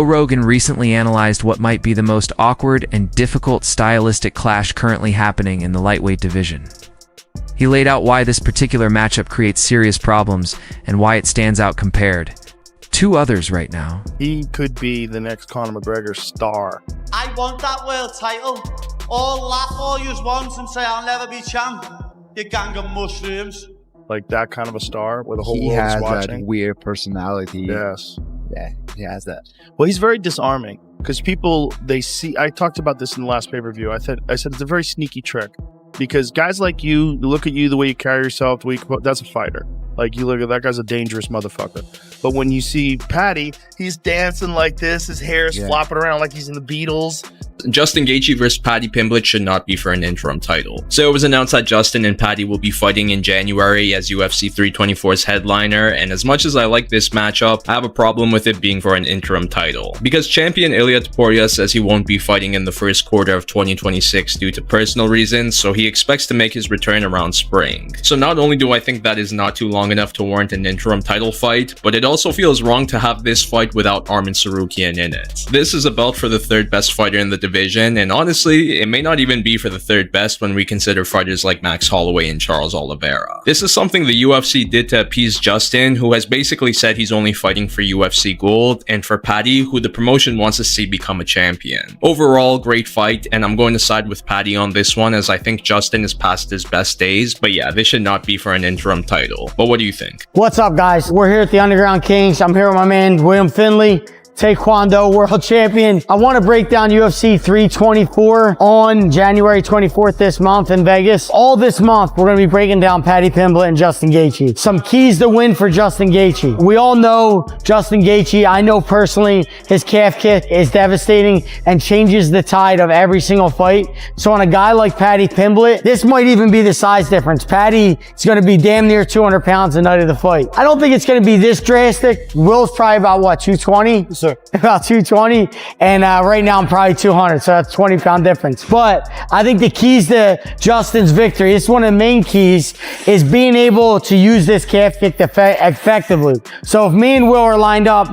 Joe Rogan recently analyzed what might be the most awkward and difficult stylistic clash currently happening in the lightweight division. He laid out why this particular matchup creates serious problems and why it stands out compared to others right now. He could be the next Conor McGregor star. I want that world title. All laugh all you want and say I'll never be champ. You gang of mushrooms. Like that kind of a star where the whole He world is has watching. that weird personality. Yes. Yeah, he has that. Well, he's very disarming because people, they see, I talked about this in the last pay-per-view. I said it's a very sneaky trick because guys like you look at you, the way you carry yourself, that's a fighter. Like, you look at that guy's a dangerous motherfucker. But when you see Paddy, he's dancing like this. His hair is flopping around like he's in the Beatles. Justin Gaethje versus Paddy Pimblett should not be for an interim title. So it was announced that Justin and Paddy will be fighting in January as UFC 324's headliner, and as much as I like this matchup, I have a problem with it being for an interim title. Because champion Ilia Topuria says he won't be fighting in the first quarter of 2026 due to personal reasons, so he expects to make his return around spring. So not only do I think that is not too long enough to warrant an interim title fight, but it also feels wrong to have this fight without Arman Tsarukyan in it. This is a belt for the third best fighter in the division, and honestly, it may not even be for the third best when we consider fighters like Max Holloway and Charles Oliveira. This is something the UFC did to appease Justin, who has basically said he's only fighting for UFC gold, and for Paddy, who the promotion wants to see become a champion. Overall, great fight, and I'm going to side with Paddy on this one as I think Justin is past his best days, but yeah, this should not be for an interim title. But what do you think? What's up, guys? We're here at the Underground Kings. I'm here with my man, William Finley, Taekwondo world champion. I want to break down UFC 324 on January 24th this month in Vegas. All this month, we're going to be breaking down Paddy Pimblett and Justin Gaethje. Some keys to win for Justin Gaethje. We all know Justin Gaethje. I know personally his calf kick is devastating and changes the tide of every single fight. So on a guy like Paddy Pimblett, this might even be the size difference. Paddy is going to be damn near 200 pounds the night of the fight. I don't think it's going to be this drastic. Will's probably about, what, 220? Sir. About 220, and right now I'm probably 200, so that's 20-pound difference. But I think the keys to Justin's victory, it's one of the main keys, is being able to use this calf kick effectively. So if me and Will are lined up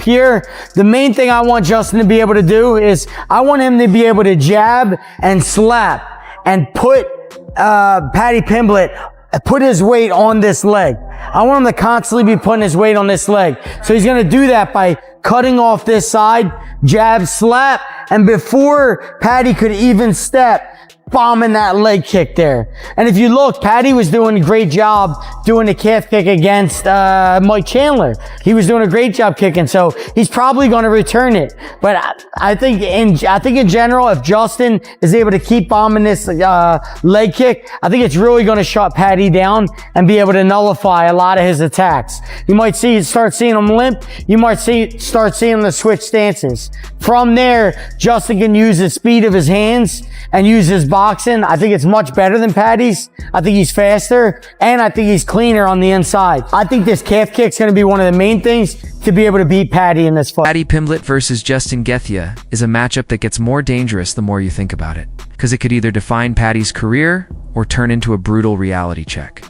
here, the main thing I want Justin to be able to do is I want him to be able to jab and slap and put Paddy Pimblett, put his weight on this leg. I want him to constantly be putting his weight on this leg. So he's going to do that by cutting off this side, jab, slap, and before Paddy could even step, bombing that leg kick there. And if you look, Paddy was doing a great job doing the calf kick against Mike Chandler. He was doing a great job kicking, so he's probably going to return it. But I think in general, if Justin is able to keep bombing this leg kick, I think it's really going to shut Paddy down and be able to nullify a lot of his attacks. You might start seeing him limp. You might start seeing him to switch stances. From there, Justin can use the speed of his hands and use his boxing. I think it's much better than Paddy's. I think he's faster, and I think he's cleaner on the inside. I think this calf kick's going to be one of the main things to be able to beat Paddy in this fight. Paddy Pimblett versus Justin Gaethje is a matchup that gets more dangerous the more you think about it, because it could either define Paddy's career or turn into a brutal reality check.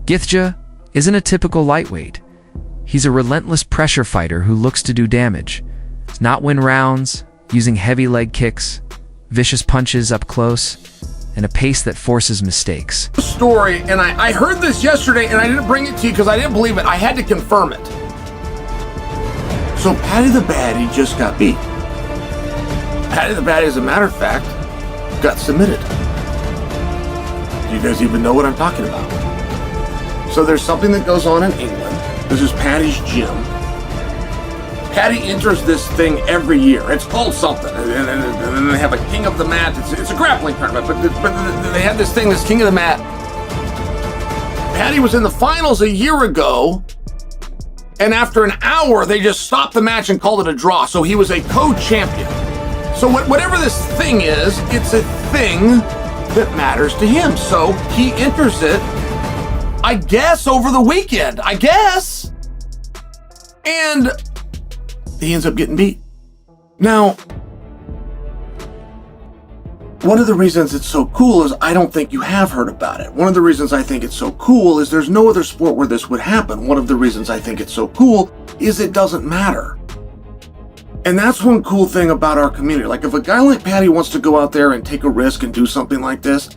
Gaethje isn't a typical lightweight. He's a relentless pressure fighter who looks to do damage, not win rounds, using heavy leg kicks, vicious punches up close, and a pace that forces mistakes. Story, and I heard this yesterday, and I didn't bring it to you because I didn't believe it. I had to confirm it. So Paddy the Baddie just got beat. Paddy the Baddie, as a matter of fact, got submitted. Do you guys even know what I'm talking about? So there's something that goes on in England. This is Paddy's gym. Paddy enters this thing every year. It's called something, and then they have a king of the mat. It's a grappling tournament, but they had this thing, this king of the mat. Paddy was in the finals a year ago, and after an hour, they just stopped the match and called it a draw. So he was a co-champion. So whatever this thing is, it's a thing that matters to him. So he enters it, I guess, over the weekend. I guess. And he ends up getting beat. Now, one of the reasons it's so cool is I don't think you have heard about it. One of the reasons I think it's so cool is there's no other sport where this would happen. One of the reasons I think it's so cool is it doesn't matter. And that's one cool thing about our community. Like if a guy like Paddy wants to go out there and take a risk and do something like this,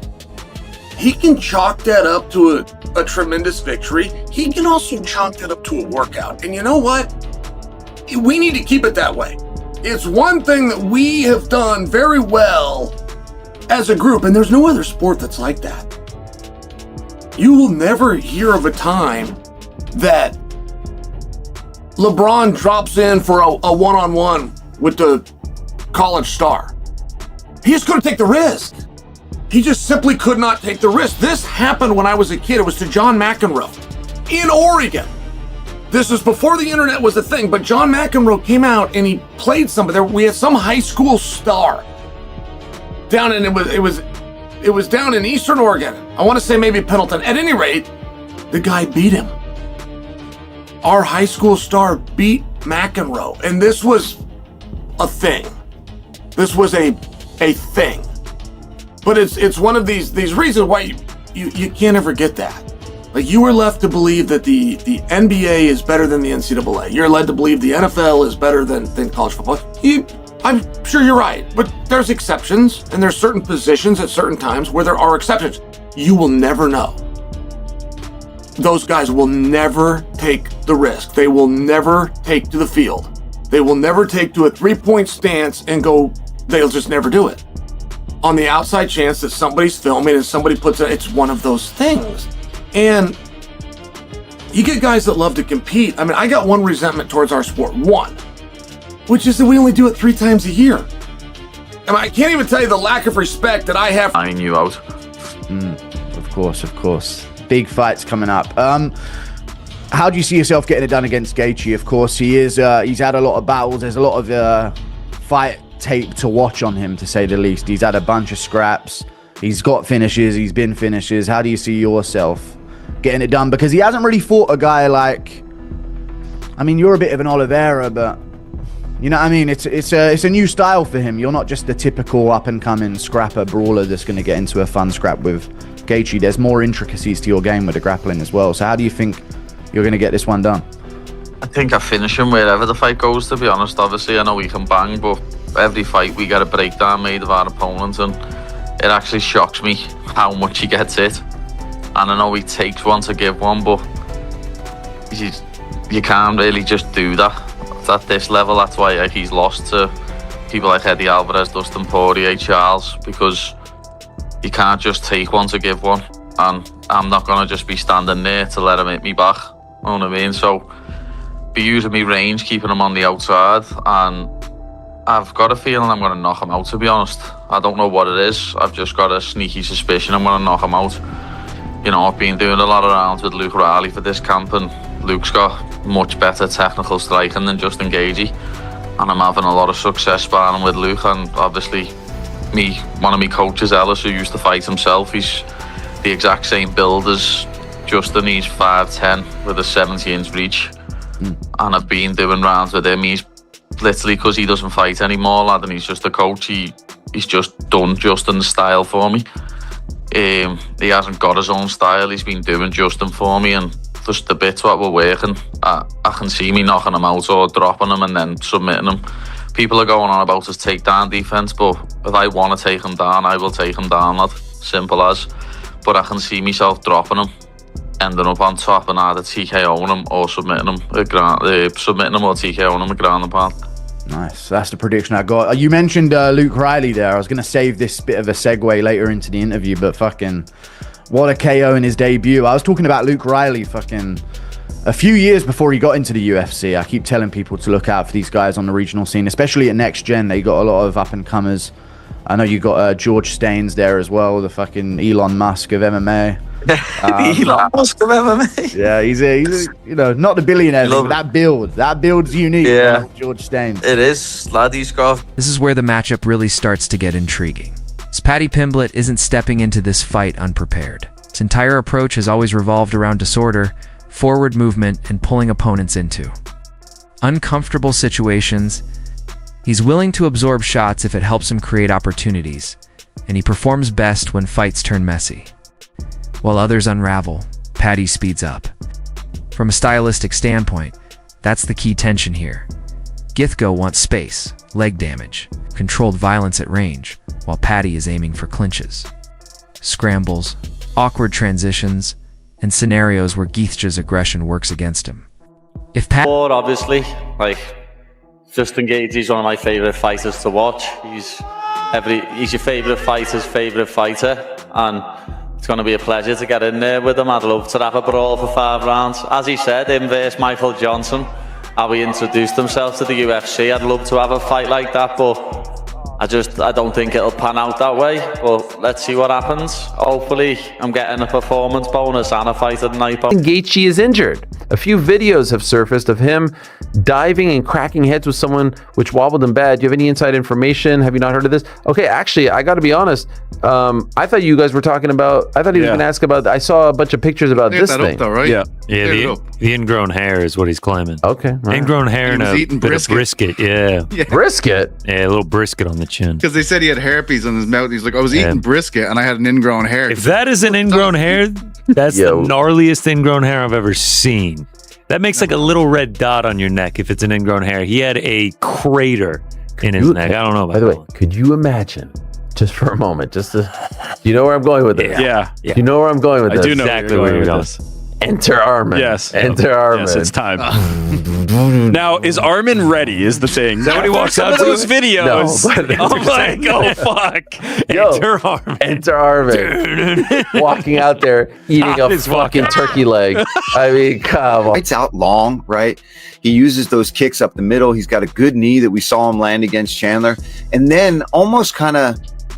he can chalk that up to a tremendous victory. He can also chalk that up to a workout. And you know what? We need to keep it that way. It's one thing that we have done very well as a group, and there's no other sport that's like that. You will never hear of a time that LeBron drops in for a one-on-one with the college star. He's going to take the risk. He just simply could not take the risk. This happened when I was a kid. It was to John McEnroe in Oregon. This was before the internet was a thing, but John McEnroe came out and he played somebody. We had some high school star down in it was down in Eastern Oregon. I want to say maybe Pendleton. At any rate, the guy beat him. Our high school star beat McEnroe, and this was a thing. This was a thing. But it's one of these reasons why you can't ever get that. Like you are left to believe that the NBA is better than the NCAA. You're led to believe the NFL is better than college football. I'm sure you're right, but there's exceptions, and there's certain positions at certain times where there are exceptions. You will never know. Those guys will never take the risk. They will never take to the field. They will never take to a three-point stance and go, they'll just never do it. On the outside chance that somebody's filming and somebody puts it, it's one of those things. And you get guys that love to compete. I mean, I got one resentment towards our sport. One, which is that we only do it 3 times a year. I mean, I can't even tell you the lack of respect that I have. Eyeing you out. Of course. Big fights coming up. How do you see yourself getting it done against Gaethje? Of course, he's had a lot of battles. There's a lot of fight tape to watch on him, to say the least. He's had a bunch of scraps. He's got finishes. He's been finishes. How do you see yourself getting it done? Because he hasn't really fought a guy like... I mean, you're a bit of an Oliveira, but... You know what I mean? It's a new style for him. You're not just the typical up-and-coming scrapper brawler that's going to get into a fun scrap with Gaethje. There's more intricacies to your game with the grappling as well. So how do you think you're going to get this one done? I think I finish him wherever the fight goes, to be honest. Obviously, I know we can bang, but every fight we get a breakdown made of our opponent, and it actually shocks me how much he gets hit. And I know he takes one to give one, but you can't really just do that at this level. That's why he's lost to people like Eddie Alvarez, Dustin Poirier, Charles, because you can't just take one to give one, and I'm not going to just be standing there to let him hit me back. You know what I mean? So be using me range, keeping him on the outside, and I've got a feeling I'm going to knock him out, to be honest. I don't know what it is. I've just got a sneaky suspicion I'm going to knock him out. You know, I've been doing a lot of rounds with Luke Riley for this camp, and Luke's got much better technical striking than Justin Gaethje, and I'm having a lot of success sparring with Luke. And obviously one of my coaches, Ellis, who used to fight himself, he's the exact same build as Justin. He's 5'10" with a 70-inch reach, and I've been doing rounds with him. He's literally, because he doesn't fight anymore, lad, and he's just a coach, he's just done Justin's style for me. He hasn't got his own style. He's been doing Justin for me, and just the bits what we're working, I can see me knocking him out or dropping him and then submitting him. People are going on about his takedown defense, but if I want to take him down, I will take him down, lad. Simple as. But I can see myself dropping him, ending up on top and either TKOing him or submitting him or TKOing him a ground and pound. Nice. That's the prediction I got. You mentioned Luke Riley there. I was going to save this bit of a segue later into the interview, but fucking what a KO in his debut. I was talking about Luke Riley fucking a few years before he got into the UFC. I keep telling people to look out for these guys on the regional scene, especially at Next Gen. They got a lot of up-and-comers. I know you got George Staines there as well, the fucking Elon Musk of MMA. Elon Musk of MMA. Yeah, he's you know, not the billionaire thing, but that build's unique. Yeah, George Staines. It is, lad. He's got. This is where the matchup really starts to get intriguing. As Paddy Pimblett isn't stepping into this fight unprepared. His entire approach has always revolved around disorder, forward movement, and pulling opponents into uncomfortable situations. He's willing to absorb shots if it helps him create opportunities, and he performs best when fights turn messy. While others unravel, Paddy speeds up. From a stylistic standpoint, that's the key tension here. Gaethje wants space, leg damage, controlled violence at range, while Paddy is aiming for clinches. Scrambles, awkward transitions, and scenarios where Gaethje's aggression works against him. If Paddy Or obviously, like, Justin Gaethje is one of my favourite fighters to watch. He's your favourite fighter's favourite fighter, and it's going to be a pleasure to get in there with him. I'd love to have a brawl for 5 rounds. As he said, him versus Michael Johnson, how he introduced himself to the UFC. I'd love to have a fight like that, but I don't think it'll pan out that way. But let's see what happens. Hopefully, I'm getting a performance bonus and a fight of the night. Gaethje is injured. A few videos have surfaced of him diving and cracking heads with someone, which wobbled him bad. Do you have any inside information? Have you not heard of this? Okay, actually, I got to be honest. I thought you guys were talking about. I thought he was going to ask about. I saw a bunch of pictures about this thing. Though, right? Yeah. The ingrown hair is what he's claiming. Okay, right. Ingrown hair and a bit of brisket. Yeah. Brisket. Yeah, a little brisket on the chin. Because they said he had herpes on his mouth. He's like, I was eating brisket and I had an ingrown hair. If that is an ingrown hair, that's the gnarliest ingrown hair I've ever seen. That makes like a little red dot on your neck if it's an ingrown hair. He had a crater in his neck. I don't know about By the way, could you imagine, just for a moment, do you know where I'm going with this? Yeah. Do you know where I'm going with this? I do know exactly where you're going. Enter Armin. Yes. Enter Armin. Yes, it's time. Now, is Armin ready is the thing. Now, when he walks out to those videos, I'm like, oh, fuck. Enter Armin. Enter Armin. Walking out there, eating a fucking turkey leg. I mean, come on. Fights out long, right? He uses those kicks up the middle. He's got a good knee that we saw him land against Chandler. And then almost kind of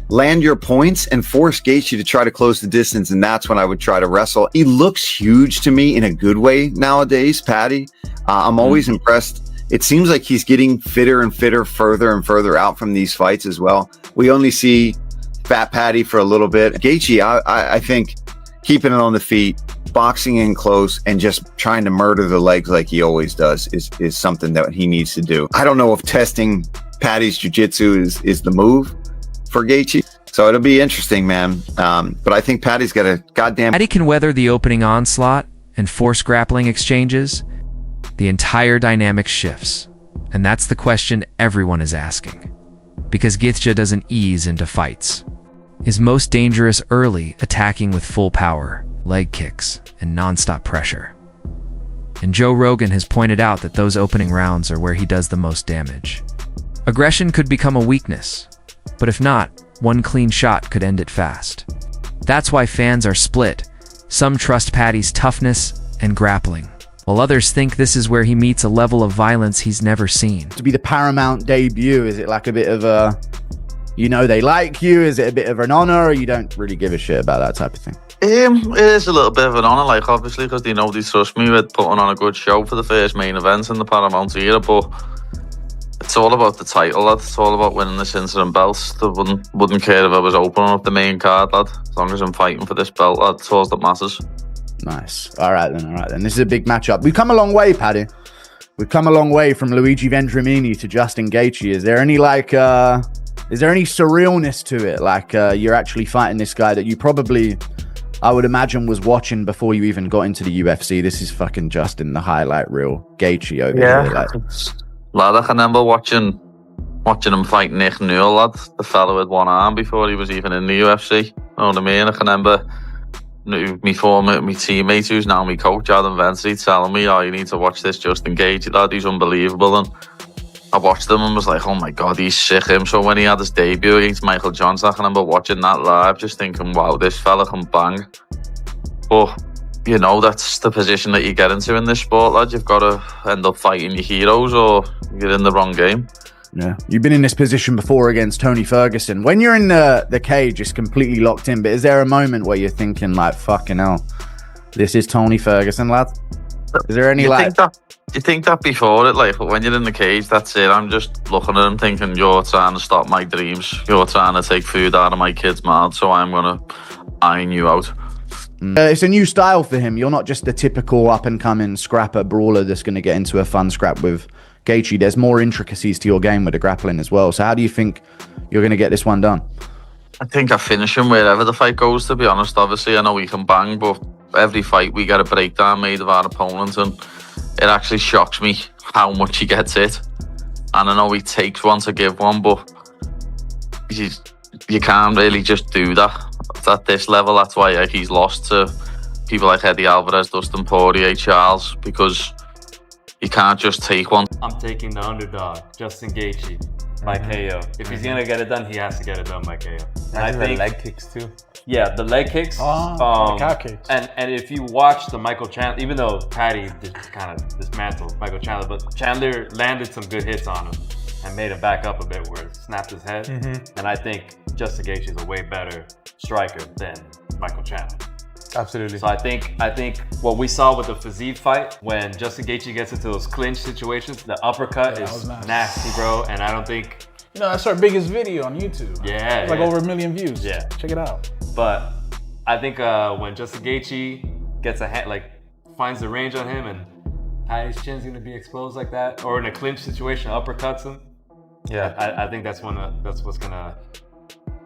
land your points and force Gaethje to try to close the distance, and that's when I would try to wrestle. He looks huge to me in a good way nowadays, Paddy. I'm always impressed. It seems like he's getting fitter and fitter, further and further out from these fights as well. We only see Fat Paddy for a little bit. Gaethje, I think keeping it on the feet, boxing in close, and just trying to murder the legs like he always does is something that he needs to do. I don't know if testing Paddy's jiu-jitsu is the move for Gaethje. So it'll be interesting, man. But I think Paddy's got a goddamn... Paddy can weather the opening onslaught and force grappling exchanges. The entire dynamic shifts. And that's the question everyone is asking. Because Gaethje doesn't ease into fights. Is most dangerous early, attacking with full power, leg kicks, and non-stop pressure. And Joe Rogan has pointed out that those opening rounds are where he does the most damage. Aggression could become a weakness. But if not, one clean shot could end it fast. That's why fans are split. Some trust Paddy's toughness and grappling, while others think this is where he meets a level of violence he's never seen. To be the Paramount debut, is it like a bit of a, they like you? Is it a bit of an honor, or you don't really give a shit about that type of thing? It is a little bit of an honour, like, obviously, because they know they trust me with putting on a good show for the first main event in the Paramount era, but it's all about the title, lad. It's all about winning this interim belt. They wouldn't care if I was opening up the main card, lad. As long as I'm fighting for this belt, lad, it's all that matters. Nice. All right then. This is a big matchup. We've come a long way, Paddy. We've come a long way from Luigi Vendramini to Justin Gaethje. Is there any surrealness to it? Like you're actually fighting this guy that you probably, I would imagine, was watching before you even got into the UFC. This is fucking Justin, the highlight reel. Gaethje over here. Like, lad, I can remember watching him fight Nick Newell, lad, the fellow with one arm, before he was even in the UFC. You know what I mean? I can remember my teammate, who's now my coach, Adam Vensey, telling me, you need to watch this Justin Gaethje, lad, he's unbelievable. And I watched him and was like, oh my God, he's sick. So when he had his debut against Michael Johnson, I can remember watching that live, just thinking, wow, this fella can bang. But that's the position that you get into in this sport, lad. You've got to end up fighting your heroes or you're in the wrong game. Yeah, you've been in this position before against Tony Ferguson. When you're in the cage, it's completely locked in. But is there a moment where you're thinking, like, fucking hell, this is Tony Ferguson, lad? Is there any, You think that before it, like, but when you're in the cage, that's it. I'm just looking at him thinking, you're trying to stop my dreams. You're trying to take food out of my kid's mouth, so I'm going to iron you out. It's a new style for him. You're not just the typical up-and-coming scrapper brawler that's going to get into a fun scrap with Gaethje. There's more intricacies to your game with the grappling as well. So how do you think you're going to get this one done? I think I finish him wherever the fight goes, to be honest. Obviously, I know he can bang, but every fight we get a breakdown made of our opponent, and it actually shocks me how much he gets hit. And I know he takes one to give one, but you can't really just do that at this level. That's why he's lost to people like Eddie Alvarez, Dustin Poirier, Charles, because you can't just take one. I'm taking the underdog, Justin Gaethje, by KO. If he's gonna get it done, he has to get it done by KO. And I think the leg kicks too. Yeah, the leg kicks. The cow kicks. And if you watch the Michael Chandler, even though Paddy just kind of dismantled Michael Chandler, but Chandler landed some good hits on him and made him back up a bit where it snapped his head. And I think Justin Gaethje is a way better striker than Michael Chandler. Absolutely. So I think what we saw with the Fiziev fight, when Justin Gaethje gets into those clinch situations, the uppercut is nasty, bro. And I don't think... You know, that's our biggest video on YouTube. Yeah. It's like over 1 million views. Yeah. Check it out. But I think when Justin Gaethje gets finds the range on him, and Paddy's chin's gonna be exposed like that, or in a clinch situation, uppercuts him. Yeah, I think that's what's gonna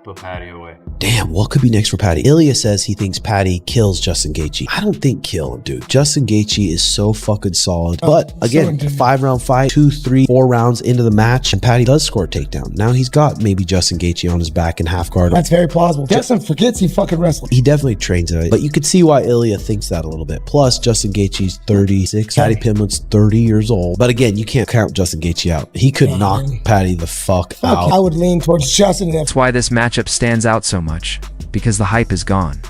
put Paddy away. Damn, what could be next for Paddy? Ilya says he thinks Paddy kills Justin Gaethje. I don't think kill him, dude. Justin Gaethje is so fucking solid. But again, 5-round fight, 2, 3, 4 rounds into the match, and Paddy does score a takedown. Now he's got maybe Justin Gaethje on his back in half guard. That's very plausible. Justin forgets he fucking wrestles. He definitely trains it, but you could see why Ilya thinks that a little bit. Plus, Justin Gaethje's 36, Paddy Pimblett's 30 years old. But again, you can't count Justin Gaethje out. He could knock Paddy the fuck out. I would lean towards Justin. That's why this matchup stands out so much, because the hype is gone.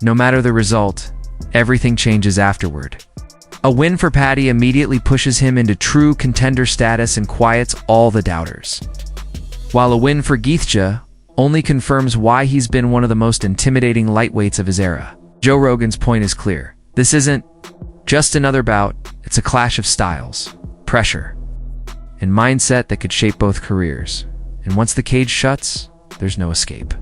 No matter the result, everything changes afterward. A win for Paddy immediately pushes him into true contender status and quiets all the doubters, while a win for Gaethje only confirms why he's been one of the most intimidating lightweights of his era. Joe Rogan's point is clear. This isn't just another bout, it's a clash of styles, pressure, and mindset that could shape both careers. And once the cage shuts, there's no escape.